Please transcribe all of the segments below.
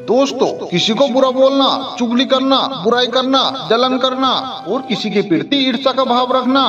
दोस्तों, किसी को बुरा बोलना, चुगली करना, बुराई करना, जलन करना और किसी के प्रति ईर्ष्या का भाव रखना,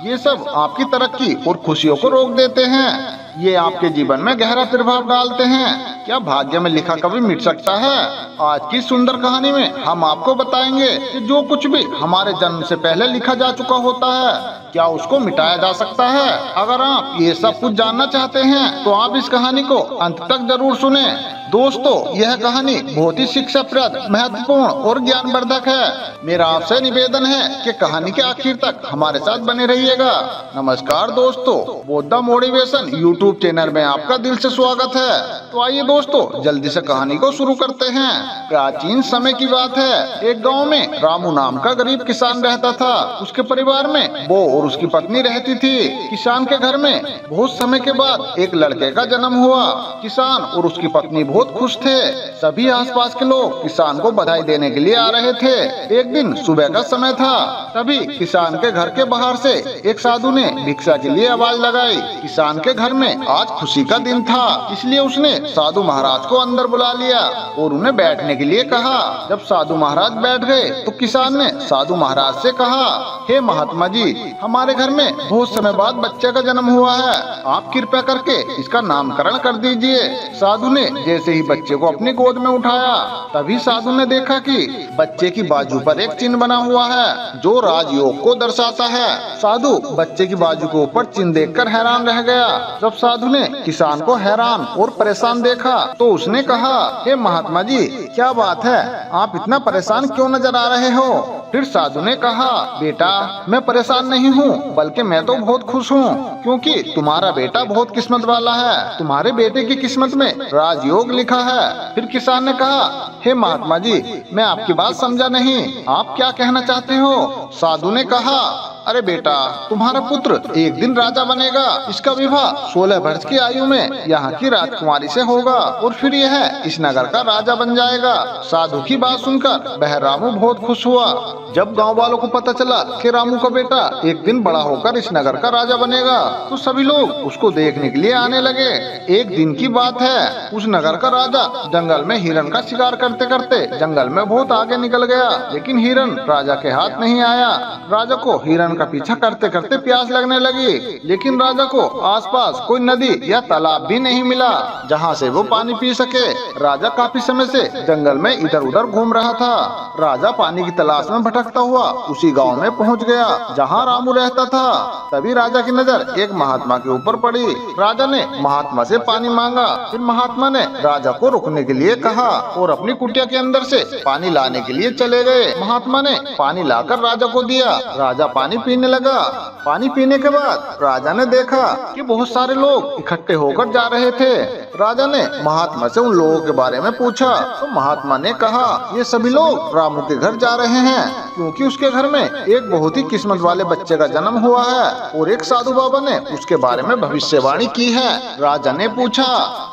ये सब आपकी तरक्की और खुशियों को रोक देते हैं। ये आपके जीवन में गहरा प्रभाव डालते हैं। क्या भाग्य में लिखा कभी मिट सकता है? आज की सुंदर कहानी में हम आपको बताएंगे कि जो कुछ भी हमारे जन्म से पहले लिखा जा चुका होता है, क्या उसको मिटाया जा सकता है? अगर आप ये सब कुछ जानना चाहते हैं तो आप इस कहानी को अंत तक जरूर सुने। दोस्तों, यह कहानी बहुत ही शिक्षाप्रद, महत्वपूर्ण और ज्ञानवर्धक है। मेरा आपसे निवेदन है कि कहानी के आखिर तक हमारे साथ बने रहिएगा। नमस्कार दोस्तों, बोधा मोटिवेशन यूट्यूब चैनल में आपका दिल से स्वागत है। तो आइए दोस्तों, जल्दी से कहानी को शुरू करते हैं। प्राचीन समय की बात है। एक गाँव में रामू नाम का गरीब किसान रहता था। उसके परिवार में वो और उसकी पत्नी रहती थी। किसान के घर में बहुत समय के बाद एक लड़के का जन्म हुआ। किसान और उसकी पत्नी बहुत खुश थे। सभी आसपास के लोग किसान को बधाई देने के लिए आ रहे थे। एक दिन सुबह का समय था। तभी किसान के घर के बाहर से एक साधु ने भिक्षा के लिए आवाज लगाई। किसान के घर में आज खुशी का दिन था, इसलिए उसने साधु महाराज को अंदर बुला लिया और उन्हें बैठने के लिए कहा। जब साधु महाराज बैठ गए तो किसान ने साधु महाराज से कहा, हे महात्मा जी, हमारे घर में बहुत समय बाद बच्चे का जन्म हुआ है। आप कृपया करके इसका नामकरण कर दीजिए। साधु ने जैसे ही बच्चे को अपनी गोद में उठाया, तभी साधु ने देखा कि बच्चे की बाजू पर एक चिन्ह बना हुआ है जो राजयोग को दर्शाता है। साधु बच्चे की बाजू के ऊपर चिन्ह देखकर हैरान रह गया। जब साधु ने किसान को हैरान और परेशान देखा तो उसने कहा, हे महात्मा जी, क्या बात है, आप इतना परेशान क्यों नजर आ रहे हो? फिर साधु ने कहा, बेटा, मैं परेशान नहीं हूँ, बल्कि मैं तो बहुत खुश हूँ, क्योंकि तुम्हारा बेटा बहुत किस्मत वाला है। तुम्हारे बेटे की किस्मत में राजयोग लिखा है। फिर किसान ने कहा, हे महात्मा जी, मैं आपकी बात समझा नहीं, आप क्या कहना चाहते हो? साधु ने कहा, अरे बेटा, तुम्हारा पुत्र एक दिन राजा बनेगा। इसका विवाह 16 वर्ष की आयु में यहाँ की राजकुमारी से होगा और फिर यह इस नगर का राजा बन जाएगा। साधु की बात सुनकर वह रामू बहुत खुश हुआ। जब गांव वालों को पता चला कि रामू का बेटा एक दिन बड़ा होकर इस नगर का राजा बनेगा, तो सभी लोग उसको देखने के लिए आने लगे। एक दिन की बात है, उस नगर का राजा जंगल में हिरन का शिकार करते करते जंगल में बहुत आगे निकल गया, लेकिन हिरन राजा के हाथ नहीं आया। राजा को हिरन का पीछा करते करते प्यास लगने लगी, लेकिन राजा को आसपास कोई नदी या तालाब भी नहीं मिला जहाँ से वो पानी पी सके। राजा काफी समय से जंगल में इधर उधर घूम रहा था। राजा पानी की तलाश में भटकता हुआ उसी गांव में पहुंच गया जहां रामू रहता था। तभी राजा की नजर एक महात्मा के ऊपर पड़ी। राजा ने महात्मा से पानी मांगा। फिर महात्मा ने राजा को रुकने के लिए कहा और अपनी कुटिया के अंदर से पानी लाने के लिए चले गए। महात्मा ने पानी लाकर राजा को दिया। राजा पानी पीने लगा। पानी पीने के बाद राजा ने देखा कि बहुत सारे लोग इकट्ठे होकर जा रहे थे। राजा ने महात्मा से उन लोगों के बारे में पूछा तो महात्मा ने कहा, ये सभी लोग रामू के घर जा रहे हैं, क्योंकि उसके घर में एक बहुत ही किस्मत वाले बच्चे का जन्म हुआ है और एक साधु बाबा ने उसके बारे में भविष्यवाणी की है। राजा ने पूछा,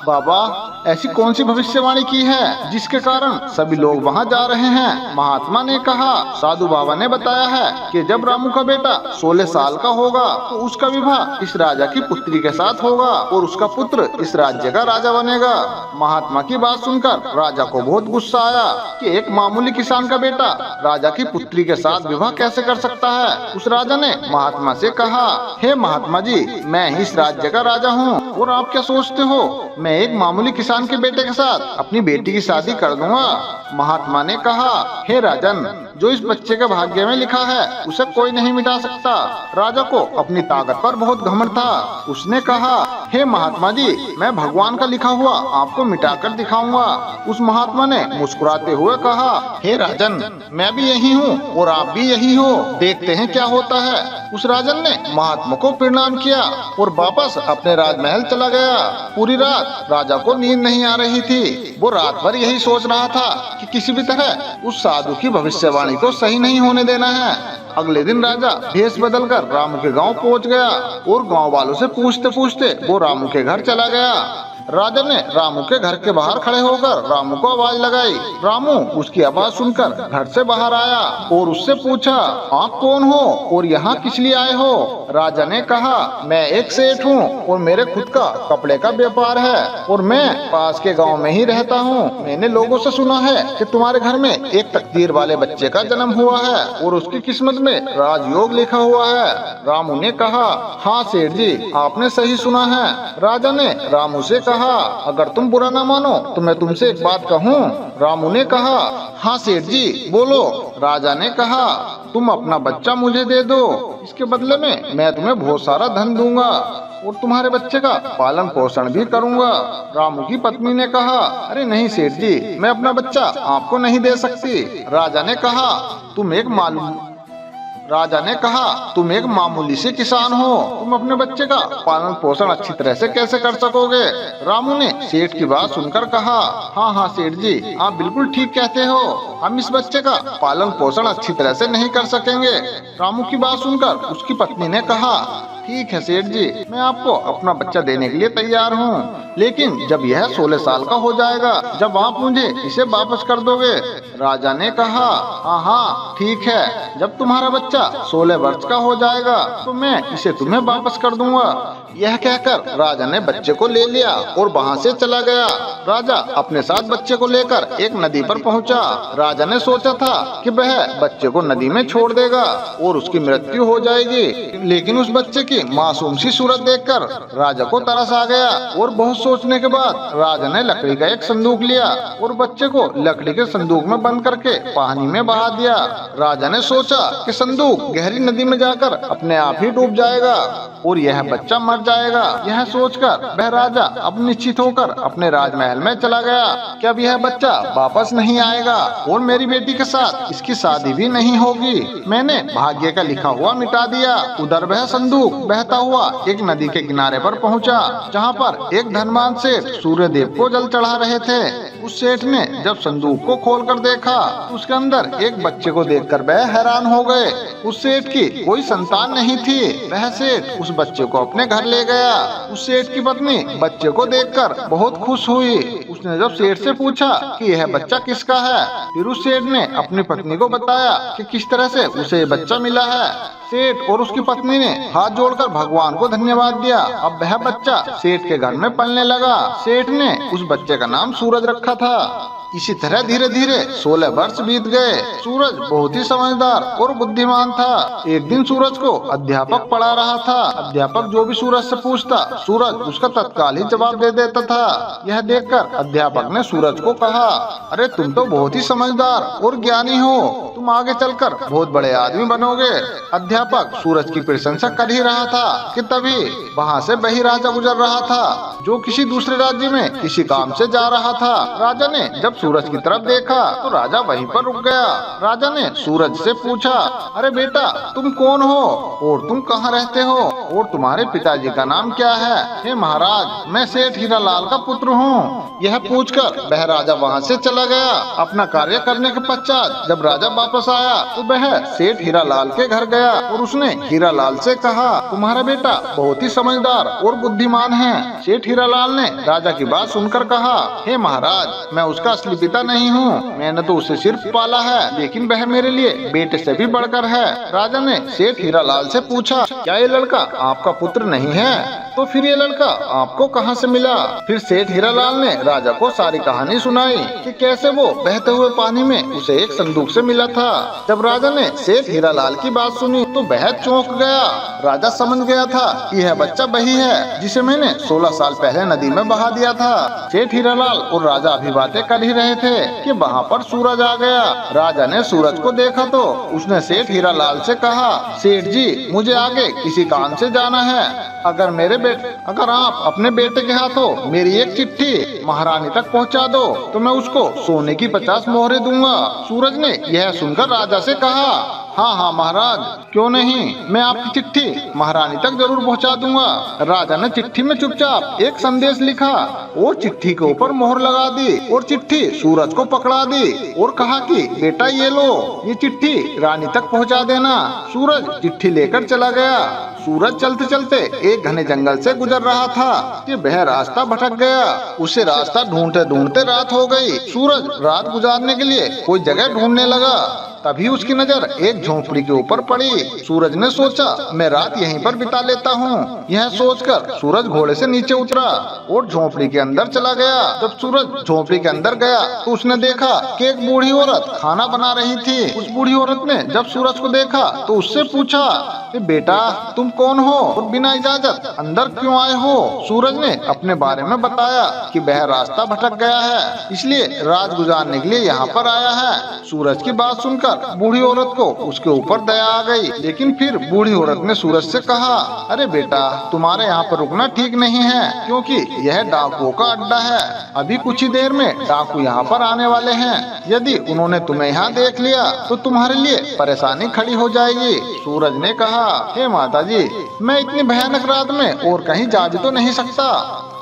बाबा, ऐसी कौन सी भविष्यवाणी की है जिसके कारण सभी लोग वहाँ जा रहे हैं? महात्मा ने कहा, साधु बाबा ने बताया है कि जब रामू का बेटा 16 साल का होगा तो उसका विवाह इस राजा की पुत्री के साथ होगा और उसका पुत्र इस राज्य का राजा बनेगा। महात्मा की बात सुनकर राजा को बहुत गुस्सा आया कि एक मामूली किसान का बेटा राजा की पुत्री के साथ विवाह कैसे कर सकता है। उस राजा ने महात्मा से कहा, हे महात्मा जी, मैं ही इस राज्य का राजा हूँ और आप क्या सोचते हो मैं एक मामूली किसान के बेटे के साथ अपनी बेटी की शादी कर दूंगा? महात्मा ने कहा, हे राजन, जो इस बच्चे के भाग्य में लिखा है उसे कोई नहीं मिटा सकता। राजा को अपनी ताकत पर बहुत घमंड था। उसने कहा, हे महात्मा जी, मैं भगवान का लिखा हुआ आपको मिटाकर दिखाऊंगा। उस महात्मा ने मुस्कुराते हुए कहा, हे राजन, मैं भी यही हूँ और आप भी यही हो, देखते हैं क्या होता है। उस राजन ने महात्मा को प्रणाम किया और वापस अपने राजमहल चला गया। पूरी रात राजा को नींद नहीं आ रही थी। वो रात भर यही सोच रहा था कि किसी भी तरह उस साधु की भविष्यवाणी को सही नहीं होने देना है। अगले दिन राजा भेष बदलकर रामू के गांव पहुंच गया और गांव वालों से पूछते पूछते वो रामू के घर चला गया। राजा ने रामू के घर के बाहर खड़े होकर रामू को आवाज लगाई। रामू उसकी आवाज सुनकर घर से बाहर आया और उससे पूछा, आप कौन हो और यहाँ किस लिए आए हो? राजा ने कहा, मैं एक सेठ हूँ और मेरे खुद का कपड़े का व्यापार है और मैं पास के गांव में ही रहता हूँ। मैंने लोगों से सुना है कि तुम्हारे घर में एक तकदीर वाले बच्चे का जन्म हुआ है और उसकी किस्मत में राजयोग लिखा हुआ है। रामू ने कहा, हाँ सेठ जी, आपने सही सुना है। राजा ने रामू से कहा, अगर तुम बुरा न मानो तो मैं तुमसे एक बात कहूँ? रामू ने कहा, हाँ सेठ जी बोलो। राजा ने कहा, तुम अपना बच्चा मुझे दे दो, इसके बदले में मैं तुम्हें बहुत सारा धन दूंगा और तुम्हारे बच्चे का पालन पोषण भी करूंगा। रामू की पत्नी ने कहा, अरे नहीं सेठ जी, मैं अपना बच्चा आपको नहीं दे सकती। राजा ने कहा, तुम एक मामूली से किसान हो, तुम अपने बच्चे का पालन पोषण अच्छी तरह से कैसे कर सकोगे? रामू ने सेठ की बात सुनकर कहा, हाँ सेठ जी, आप बिल्कुल ठीक कहते हो, हम इस बच्चे का पालन पोषण अच्छी तरह से नहीं कर सकेंगे। रामू की बात सुनकर उसकी पत्नी ने कहा, ठीक है सेठ जी, मैं आपको अपना बच्चा देने के लिए तैयार हूँ, लेकिन जब यह 16 साल का हो जाएगा, जब आप मुझे इसे वापस कर दोगे। राजा ने कहा, हाँ ठीक है, जब तुम्हारा बच्चा 16 वर्ष का हो जाएगा तो मैं इसे तुम्हें वापस कर दूंगा। यह कहकर राजा ने बच्चे को ले लिया और वहाँ से चला गया। राजा अपने साथ बच्चे को लेकर एक नदी पर पहुँचा। राजा ने सोचा था कि वह बच्चे को नदी में छोड़ देगा और उसकी मृत्यु हो जाएगी, लेकिन उस बच्चे की मासूम सी सूरत देखकर राजा को तरस आ गया और बहुत सोचने के बाद राजा ने लकड़ी का एक संदूक लिया और बच्चे को लकड़ी के संदूक में बंद करके पानी में बहा दिया। राजा ने सोचा कि संदूक गहरी नदी में जाकर अपने आप ही डूब जाएगा और यह बच्चा मर जाएगा। यह सोचकर वह राजा अब निश्चित होकर अपने राजमहल में चला गया कि अब यह बच्चा वापस नहीं आएगा और मेरी बेटी के साथ इसकी शादी भी नहीं होगी। मैंने भाग्य का लिखा हुआ मिटा दिया। उधर वह संदूक बहता हुआ एक नदी के किनारे पर पहुंचा, जहां पर एक धनवान सेठ सूर्य देव को जल चढ़ा रहे थे। उस सेठ ने जब संदूक को खोलकर देखा तो उसके अंदर एक बच्चे को देखकर वह हैरान हो गए। उस सेठ की कोई संतान नहीं थी। वह सेठ उस बच्चे को अपने घर ले गया। उस सेठ की पत्नी बच्चे को देखकर बहुत खुश हुई। उसने जब सेठ से पूछा कि यह बच्चा किसका है, फिर उस सेठ ने अपनी पत्नी को बताया कि किस तरह से उसे ये बच्चा मिला है। सेठ और उसकी पत्नी ने हाथ जोड़कर भगवान को धन्यवाद दिया। अब वह बच्चा सेठ के घर में पलने लगा। सेठ ने उस बच्चे का नाम सूरज रखा था। इसी तरह धीरे धीरे 16 वर्ष बीत गए। सूरज बहुत ही समझदार और बुद्धिमान था। एक दिन सूरज को अध्यापक पढ़ा रहा था। अध्यापक जो भी सूरज से पूछता, सूरज उसका तत्काल ही जवाब दे देता था। यह देखकर अध्यापक ने सूरज को कहा, अरे तुम तो बहुत ही समझदार और ज्ञानी हो, तुम आगे चलकर बहुत बड़े आदमी बनोगे। अध्यापक सूरज की प्रशंसा कर ही रहा था कि तभी वहाँ से वही राजा गुजर रहा था जो किसी दूसरे राज्य में किसी काम से जा रहा था। राजा ने जब सूरज की तरफ देखा तो राजा वहीं पर रुक गया। राजा ने सूरज से पूछा, अरे बेटा तुम कौन हो और तुम कहाँ रहते हो और तुम्हारे पिताजी का नाम क्या है? हे महाराज, मैं सेठ हीरालाल का पुत्र हूँ। यह पूछकर वह राजा वहाँ से चला गया। अपना कार्य करने के पश्चात जब राजा वापस आया तो वह सेठ हीरालाल के घर गया और उसने हीरालाल से कहा, तुम्हारा बेटा बहुत ही समझदार और बुद्धिमान है। सेठ हीरालाल ने राजा की बात सुनकर कहा, हे महाराज, मैं उसका असली पिता नहीं हूँ, मैंने तो उसे सिर्फ पाला है, लेकिन वह मेरे लिए बेटे से भी बढ़कर है। राजा ने सेठ हीरालाल से पूछा, क्या ये लड़का आपका पुत्र नहीं है? तो फिर ये लड़का आपको कहाँ से मिला? फिर सेठ हीरालाल ने राजा को सारी कहानी सुनाई कि कैसे वो बहते हुए पानी में उसे एक संदूक से मिला था। जब राजा ने सेठ हीरालाल की बात सुनी तो वह चौंक गया। राजा समझ गया था कि यह बच्चा वही है जिसे मैंने 16 साल पहले नदी में बहा दिया था। सेठ हीरालाल और राजा अभी बातें कर ही रहे थे कि वहाँ पर सूरज आ गया। राजा ने सूरज को देखा तो उसने सेठ हीरालाल से कहा, सेठ जी, मुझे आगे किसी काम से जाना है। अगर आप अपने बेटे के हाथों मेरी एक चिट्ठी महारानी तक पहुंचा दो तो मैं उसको सोने की 50 मोहरें दूंगा। सूरज ने यह सुनकर राजा से कहा, हाँ महाराज, क्यों नहीं, मैं आपकी चिट्ठी महारानी तक जरूर पहुंचा दूंगा। राजा ने चिट्ठी में चुपचाप एक संदेश लिखा और चिट्ठी के ऊपर मोहर लगा दी और चिट्ठी सूरज को पकड़ा दी और कहा कि बेटा ये लो, ये चिट्ठी रानी तक पहुंचा देना। सूरज चिट्ठी लेकर चला गया। सूरज चलते चलते एक घने जंगल से गुजर रहा था कि वह रास्ता भटक गया। उसे रास्ता ढूंढते ढूंढते रात हो गई। सूरज रात गुजारने के लिए कोई जगह ढूंढने लगा। तभी उसकी नजर एक झोंपड़ी के ऊपर पड़ी। सूरज ने सोचा मैं रात यहीं पर बिता लेता हूँ। यह सोचकर सूरज घोड़े से नीचे उतरा और झोंपड़ी के अंदर चला गया। जब सूरज झोंपड़ी के अंदर गया तो उसने देखा कि एक बूढ़ी औरत खाना बना रही थी। उस बूढ़ी औरत ने जब सूरज को देखा तो उससे पूछा कि बेटा तुम कौन हो और बिना इजाजत अंदर क्यों आए हो? सूरज ने अपने बारे में बताया कि वह रास्ता भटक गया है, इसलिए रात गुजारने के लिए यहाँ पर आया है। सूरज की बात सुनकर बूढ़ी औरत को उसके ऊपर दया आ गई। लेकिन फिर बूढ़ी औरत ने सूरज से कहा, अरे बेटा तुम्हारे यहाँ पर रुकना ठीक नहीं है, क्योंकि यह डाकुओं का अड्डा है। अभी कुछ ही देर में डाकू यहाँ पर आने वाले हैं। यदि उन्होंने तुम्हें यहाँ देख लिया तो तुम्हारे लिए परेशानी खड़ी हो जाएगी। सूरज ने कहा, हे माता जी, मैं इतनी भयानक रात में और कहीं जा भी तो नहीं सकता।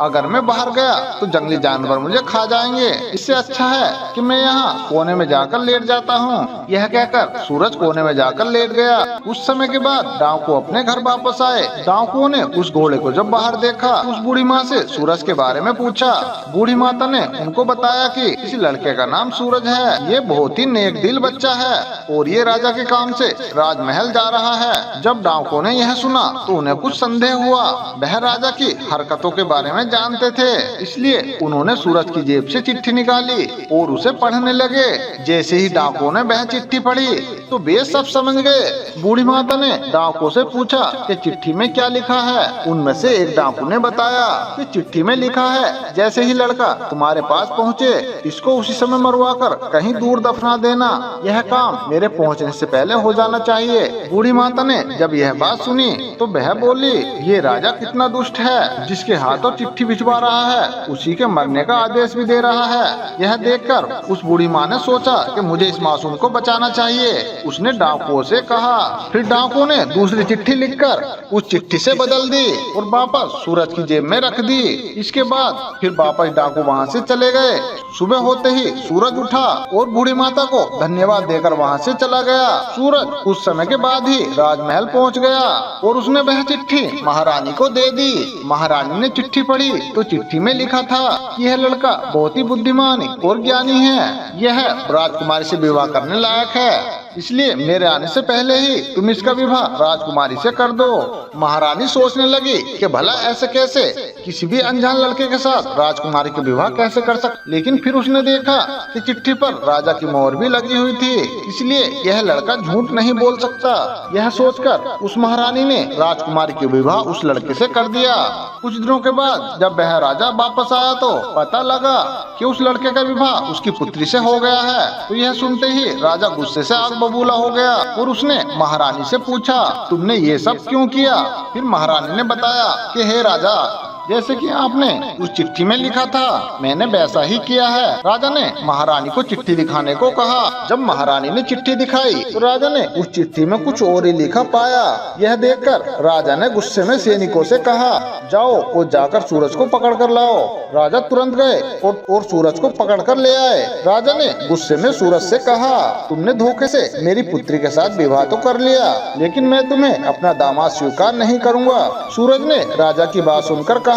अगर मैं बाहर गया तो जंगली जानवर मुझे खा जाएंगे। इससे अच्छा है कि मैं यहाँ कोने में जाकर लेट जाता हूँ। यह कहकर सूरज कोने में जाकर लेट गया। कुछ समय के बाद डाकू अपने घर वापस आए। डाकुओं ने उस घोड़े को जब बाहर देखा, उस बूढ़ी माँ से सूरज के बारे में पूछा। बूढ़ी माता ने उनको बताया कि इस लड़के का नाम सूरज है। ये बहुत ही नेक दिल बच्चा है और ये राजा के काम से राजमहल जा रहा है। जब डाकुओं ने यह सुना तो उन्हें कुछ संदेह हुआ। वह राजा की हरकतों के बारे में जानते थे, इसलिए उन्होंने सूरज की जेब से चिट्ठी निकाली और उसे पढ़ने लगे। जैसे ही डाकुओं ने वह चिट्ठी पढ़ी तो वे सब समझ गए। बूढ़ी माता ने डाकुओं से पूछा कि चिट्ठी में क्या लिखा है। उनमें से एक डाकू ने बताया कि चिट्ठी में लिखा है, जैसे ही लड़का तुम्हारे पास पहुँचे इसको उसी समय मरवा कर कहीं दूर दफना देना। यह काम मेरे पहुँचने से पहले हो जाना चाहिए। बूढ़ी माता ने जब यह बात सुनी तो वह बोली, ये राजा कितना दुष्ट है, जिसके हाथों चिट्ठी भिजवा रहा है उसी के मरने का आदेश भी दे रहा है। यह देखकर उस बूढ़ी माँ ने सोचा कि मुझे इस मासूम को बचाना चाहिए। उसने डाकुओं से कहा। फिर डाकुओं ने दूसरी चिट्ठी लिखकर उस चिट्ठी से बदल दी और वापस सूरज की जेब में रख दी। इसके बाद फिर वापस डाकू वहाँ से चले गए। सुबह होते ही सूरज उठा और बूढ़ी माता को धन्यवाद देकर वहाँ से चला गया। सूरज कुछ समय के बाद ही राजमहल पहुँच गया और उसने वह चिट्ठी महारानी को दे दी। महारानी ने चिट्ठी पढ़ी तो चिट्ठी में लिखा था, यह लड़का बहुत ही बुद्धिमान और ज्ञानी है। यह राजकुमारी से विवाह करने लायक है, इसलिए मेरे आने से पहले ही तुम इसका विवाह राजकुमारी से कर दो। महारानी सोचने लगी कि भला ऐसे कैसे, किसी भी अनजान लड़के के साथ राजकुमारी का विवाह कैसे कर सकते। लेकिन फिर उसने देखा कि चिट्ठी पर राजा की मोहर भी लगी हुई थी, इसलिए यह लड़का झूठ नहीं बोल सकता। यह सोचकर उस महारानी ने राजकुमारी के विवाह उस लड़के से कर दिया। कुछ दिनों के बाद जब वह राजा वापस आया तो पता लगा कि उस लड़के का विवाह उसकी पुत्री से हो गया है। तो यह सुनते ही राजा गुस्से से आग बबूला हो गया और उसने महारानी से पूछा, तुमने ये सब क्यों किया? फिर महारानी ने बताया कि हे राजा, जैसे कि आपने उस चिट्ठी में लिखा था मैंने वैसा ही किया है। राजा ने महारानी को चिट्ठी दिखाने को कहा। जब महारानी ने चिट्ठी दिखाई तो राजा ने उस चिट्ठी में कुछ और ही लिखा पाया। यह देखकर राजा ने गुस्से में सैनिकों से कहा, जाओ और जाकर सूरज को पकड़ कर लाओ। राजा तुरंत गए और सूरज को पकड़ कर ले आए। राजा ने गुस्से में सूरज से कहा, तुमने धोखे से मेरी पुत्री के साथ विवाह तो कर लिया, लेकिन मैं तुम्हें अपना दामाद स्वीकार नहीं करूँगा। सूरज ने राजा की बात सुनकर कहा,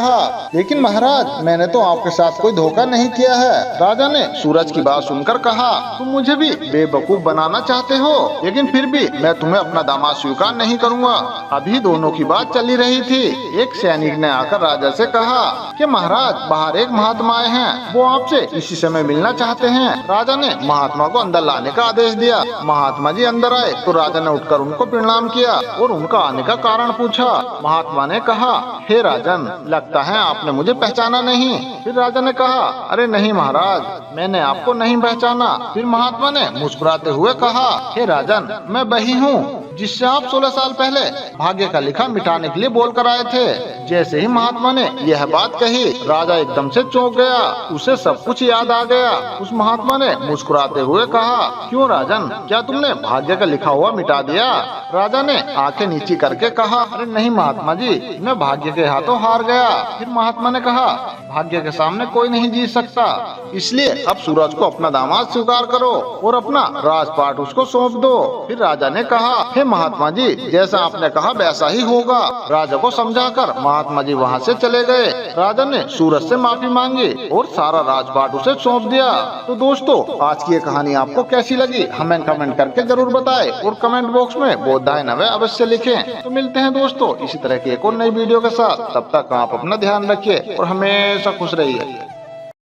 लेकिन महाराज मैंने तो आपके साथ कोई धोखा नहीं किया है। राजा ने सूरज की बात सुनकर कहा, तुम मुझे भी बेवकूफ बनाना चाहते हो, लेकिन फिर भी मैं तुम्हें अपना दामाद स्वीकार नहीं करूँगा। अभी दोनों की बात चली रही थी, एक सैनिक ने आकर राजा से कहा कि महाराज बाहर एक महात्मा आए हैं, वो आपसे इसी समय मिलना चाहते हैं। राजा ने महात्मा को अंदर लाने का आदेश दिया। महात्मा जी अंदर आए तो राजा ने उठकर उनको प्रणाम किया और उनका आने का कारण पूछा। महात्मा ने कहा, हे राजन, लगता है आपने मुझे पहचाना नहीं। फिर राजा ने कहा, अरे नहीं महाराज, मैंने आपको नहीं पहचाना। फिर महात्मा ने मुस्कुराते हुए कहा, हे राजन, मैं वही हूँ जिससे आप 16 साल पहले भाग्य का लिखा मिटाने के लिए बोल कर आए थे। जैसे ही महात्मा ने यह बात कही राजा एकदम से चौंक गया, उसे सब कुछ याद आ गया। उस महात्मा ने मुस्कुराते हुए कहा, क्यों राजन, क्या तुमने भाग्य का लिखा हुआ मिटा दिया? राजा ने आंखें नीची करके कहा, अरे नहीं महात्मा जी, मैं भाग्य के हाथों हार गया। फिर महात्मा ने कहा, भाग्य के सामने कोई नहीं जीत सकता, इसलिए अब सूरज को अपना दामाद स्वीकार करो और अपना राजपाट उसको सौंप दो। फिर राजा ने कहा, हे महात्मा जी, जैसा आपने कहा वैसा ही होगा। राजा को समझाकर महात्मा जी वहाँ से चले गए। राजा ने सूरज से माफी मांगी और सारा राजपाट उसे सौंप दिया। तो दोस्तों, आज की ये कहानी आपको कैसी लगी हमें कमेंट करके जरूर बताएं और कमेंट बॉक्स में बोधाय नवे अवश्य लिखें। तो मिलते हैं दोस्तों इसी तरह की एक और नई वीडियो के साथ। तब तक आप अपना ध्यान रखिए और हमेशा खुश रहिए।